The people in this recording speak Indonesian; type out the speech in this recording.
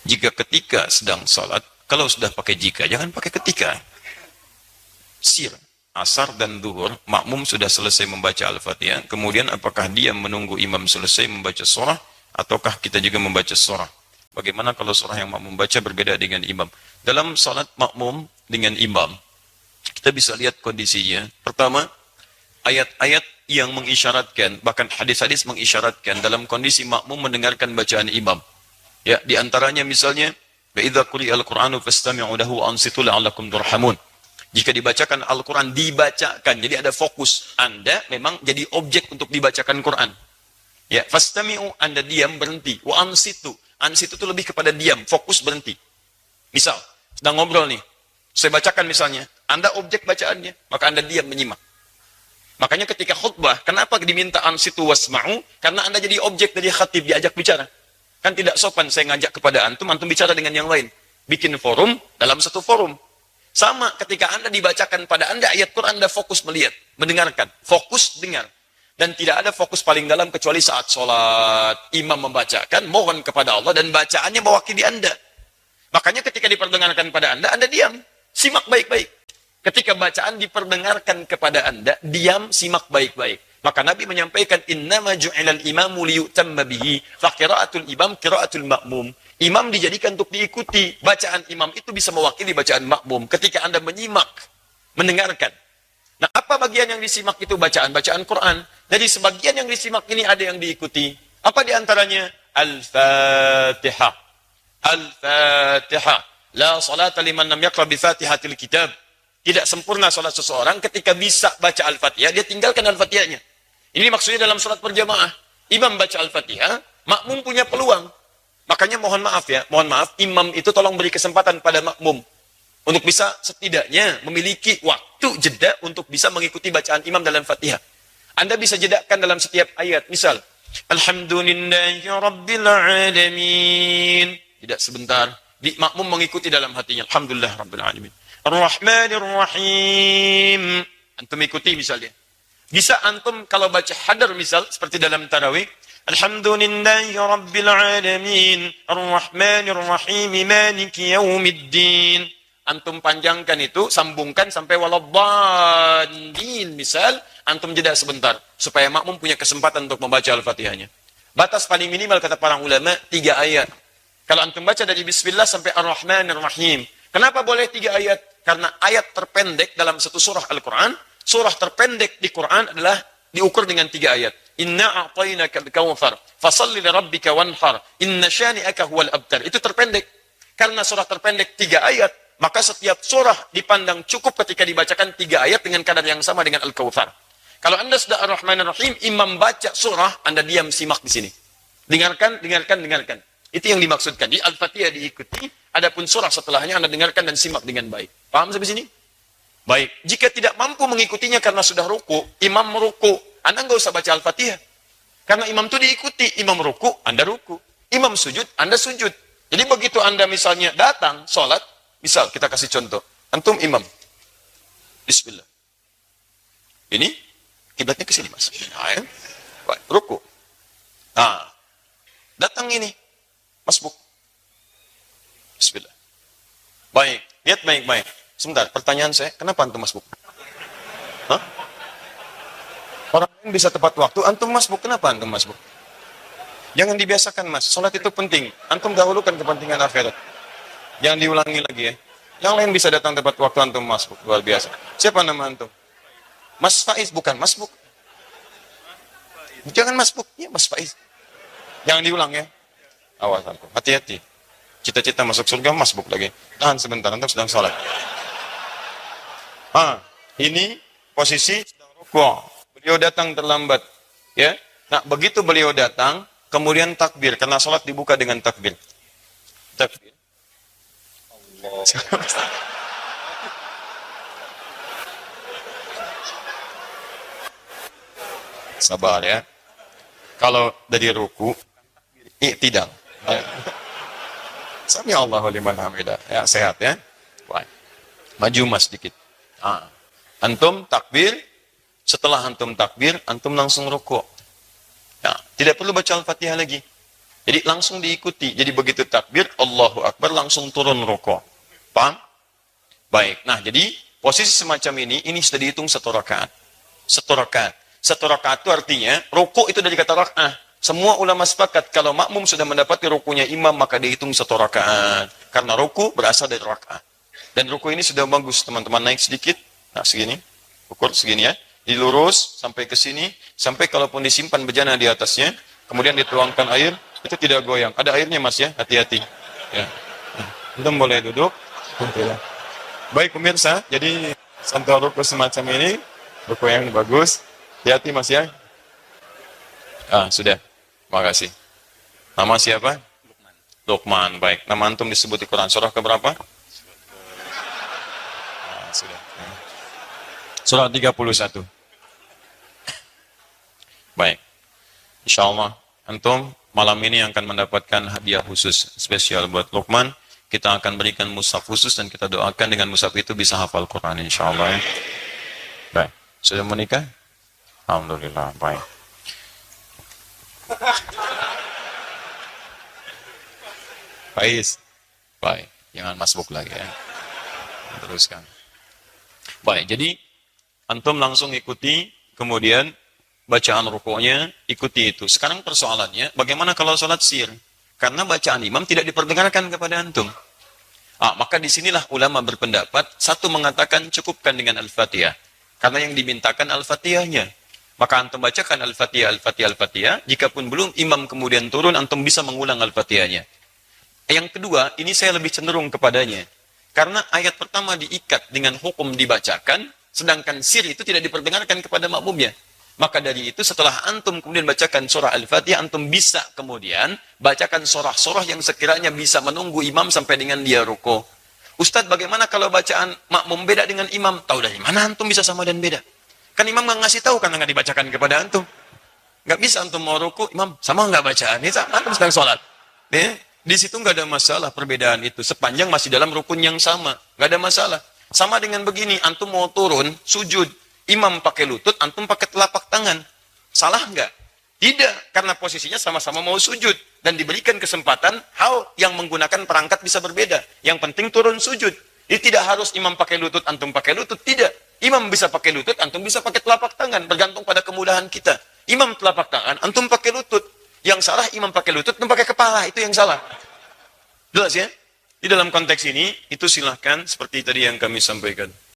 Jika ketika sedang salat, kalau sudah pakai jika, jangan pakai ketika. Sir, asar dan zuhur, makmum sudah selesai membaca Al-Fatihah, kemudian apakah dia menunggu imam selesai membaca surah, ataukah kita juga membaca surah? Bagaimana kalau surah yang makmum baca berbeda dengan imam? Dalam salat makmum dengan imam, kita bisa lihat kondisinya. Pertama, ayat-ayat yang mengisyaratkan, bahkan hadis-hadis mengisyaratkan dalam kondisi makmum mendengarkan bacaan imam. Ya, di antaranya misalnya, "Idza quri'al Qur'anu fastami'u lahu wa ansitu la'allakum turhamun." Jika dibacakan Al-Quran, dibacakan. Jadi ada fokus. Anda memang jadi objek untuk dibacakan Quran. Ya, fastami'u, Anda diam, berhenti. Wa ansitu. Ansitu itu lebih kepada diam, fokus, berhenti. Misal, sedang ngobrol nih. Saya bacakan misalnya. Anda objek bacaannya, maka Anda diam menyimak. Makanya ketika khutbah, kenapa diminta ansitu wasma'u? Karena Anda jadi objek dari khatib, diajak bicara. Kan tidak sopan saya ngajak kepada antum, antum bicara dengan yang lain. Bikin forum dalam satu forum. Sama ketika Anda dibacakan pada Anda ayat Quran, Anda fokus melihat, mendengarkan, fokus dengar. Dan tidak ada fokus paling dalam kecuali saat sholat. Imam membacakan, mohon kepada Allah, dan bacaannya mewakili Anda. Makanya ketika diperdengarkan pada Anda diam. Simak baik-baik. Ketika bacaan diperdengarkan kepada Anda, diam, simak baik-baik. Maka Nabi menyampaikan, "Innama ju'ilal imamu liyutamma bihi, fa qira'atul imam qira'atul ma'mum." Imam dijadikan untuk diikuti. Bacaan imam itu bisa mewakili bacaan makmum. Ketika Anda menyimak, mendengarkan. Nah, apa bagian yang disimak itu? Bacaan Quran. Jadi sebagian yang disimak ini ada yang diikuti. Apa diantaranya? Al-Fatihah. Al-Fatihah. La salata liman lam yaqra bi fatihatil kitab. Tidak sempurna salat seseorang ketika bisa baca Al-Fatihah, dia tinggalkan Al-Fatihahnya. Ini maksudnya dalam salat berjamaah. Imam baca Al-Fatihah, makmum punya peluang. Makanya mohon maaf, imam itu tolong beri kesempatan pada makmum. Untuk bisa setidaknya memiliki waktu jeda untuk bisa mengikuti bacaan imam dalam Fatihah. Anda bisa jedakan dalam setiap ayat. Misal, Alhamdulillahi Rabbil Alamin. Tidak sebentar. Makmum mengikuti dalam hatinya. Alhamdulillah Rabbil Alamin. Ar-Rahmanir Rahim. Antum ikuti misalnya. Bisa antum kalau baca hadar misal, seperti dalam tarawih. Alhamdulillahi Rabbil Alamin. Ar-Rahmanir Rahim. Maliki Yaumiddin. Antum panjangkan itu, sambungkan sampai waladdallin misal. Antum jeda sebentar. Supaya makmum punya kesempatan untuk membaca Al-Fatihahnya. Batas paling minimal kata para ulama, 3 ayat. Kalau antum baca dari Bismillah sampai Ar-Rahmanir Rahim. Kenapa boleh 3 ayat? Karena ayat terpendek dalam satu surah Al-Quran, surah terpendek di Quran adalah diukur dengan 3 ayat. Inna a'tainaka al-kawthar, fasalli li rabbika wanhar, inna syani'aka huwal abtar. Itu terpendek. Karena surah terpendek 3 ayat, maka setiap surah dipandang cukup ketika dibacakan 3 ayat dengan kadar yang sama dengan Al-Kawthar. Kalau Anda sudah Ar-Rahmanir Rahim, imam baca surah, Anda diam simak di sini. Dengarkan. Itu yang dimaksudkan. Di Al-Fatihah diikuti, adapun surah setelahnya Anda dengarkan dan simak dengan baik. Paham sampai sini? Baik. Jika tidak mampu mengikutinya karena sudah ruku, imam meruku, Anda nggak usah baca Al-Fatihah. Karena imam itu diikuti. Imam ruku, Anda ruku. Imam sujud, Anda sujud. Jadi begitu Anda misalnya datang, sholat, misal kita kasih contoh. Antum imam. Bismillah. Ini, kiblatnya ke sini mas. Nah, ya. Baik, ruku. Nah, datang ini. Masbuk. Bismillah. Baik, lihat baik-baik. Sebentar, pertanyaan saya, kenapa antum masbuk? Hah? Orang lain bisa tepat waktu, antum masbuk, kenapa antum masbuk? Jangan dibiasakan mas, sholat itu penting. Antum dahulukan kepentingan akhirat. Jangan diulangi lagi ya. Yang lain bisa datang tepat waktu, antum masbuk, luar biasa. Siapa nama antum? Mas Faiz, bukan masbuk. Jangan masbuk, ya Mas Faiz. Jangan diulang ya. Awas antum, hati-hati. Cita-cita masuk surga, masbuk lagi. Tahan sebentar, antum sedang sholat. Ini posisi sedang rukuk. Beliau datang terlambat. Ya. Nah, begitu beliau datang, kemudian takbir. Karena sholat dibuka dengan takbir. Takbir. Allah. Sabar ya. Kalau dari ruku, tidak. Ya. Sami Allahu liman hamidah. Ya, sehat ya. Baik. Maju mas sedikit. Antum takbir, setelah antum takbir, antum langsung rukuk. Ya, tidak perlu baca Al-Fatihah lagi. Jadi langsung diikuti. Jadi begitu takbir, Allahu langsung turun rukuk. Paham? Baik. Nah, jadi posisi semacam ini sudah dihitung 1 rakaat. 1 rakaat. 1 rakaat itu artinya, rukuk itu dari kata rakaat. Semua ulama sepakat, kalau makmum sudah mendapati rukunya imam, maka dihitung 1 rakaat. Karena rukuk berasal dari rakaat. Dan rukuk ini sudah bagus, teman-teman naik sedikit. Nah, segini. Ukur segini ya. Dilurus sampai ke sini. Sampai kalaupun disimpan bejana di atasnya, kemudian dituangkan air, itu tidak goyang. Ada airnya mas ya, hati-hati. Ya. Nah, boleh duduk. Baik pemirsa, jadi contoh rukuk semacam ini, rukuk yang bagus. Hati-hati mas ya. Sudah. Terima kasih. Nama siapa? Luqman. Baik. Nama antum disebut di Quran. Surah keberapa? Sudah. Surah 31. Baik. Insya Allah, antum malam ini akan mendapatkan hadiah khusus spesial buat Luqman. Kita akan berikan mushaf khusus dan kita doakan dengan mushaf itu bisa hafal Quran insya Allah ya. Baik. Sudah menikah? Alhamdulillah. Baik. Faiz. Baik. Jangan masbuk lagi ya. Teruskan. Baik. Jadi antum langsung ikuti, kemudian bacaan rukuknya, ikuti itu. Sekarang persoalannya, bagaimana kalau sholat sir? Karena bacaan imam tidak diperdengarkan kepada antum. Maka disinilah ulama berpendapat, satu mengatakan cukupkan dengan Al-Fatihah. Karena yang dimintakan Al-Fatihahnya. Maka antum bacakan Al-Fatihah, Al-Fatihah, Al-Fatihah. Jikapun belum imam kemudian turun, antum bisa mengulang Al-Fatihahnya. Yang kedua, ini saya lebih cenderung kepadanya. Karena ayat pertama diikat dengan hukum dibacakan, sedangkan sir itu tidak diperdengarkan kepada makmumnya. Maka dari itu setelah antum kemudian bacakan surah Al-Fatihah, antum bisa kemudian bacakan surah-surah yang sekiranya bisa menunggu imam sampai dengan dia ruku. Ustadz, bagaimana kalau bacaan makmum beda dengan imam? Tahu dari mana antum bisa sama dan beda? Kan imam nggak ngasih tahu karena nggak dibacakan kepada antum. Nggak bisa antum mau ruku, imam sama nggak bacaan? Ini antum sedang sholat. Di situ nggak ada masalah perbedaan itu. Sepanjang masih dalam rukun yang sama. Nggak ada masalah. Sama dengan begini, antum mau turun, sujud. Imam pakai lutut, antum pakai telapak tangan. Salah nggak? Tidak, karena posisinya sama-sama mau sujud. Dan diberikan kesempatan, hal yang menggunakan perangkat bisa berbeda. Yang penting turun sujud. Ini tidak harus imam pakai lutut, antum pakai lutut. Tidak. Imam bisa pakai lutut, antum bisa pakai telapak tangan. Bergantung pada kemudahan kita. Imam telapak tangan, antum pakai lutut. Yang salah, imam pakai lutut, antum pakai kepala. Itu yang salah. Jelas ya? Di dalam konteks ini, itu silahkan seperti tadi yang kami sampaikan.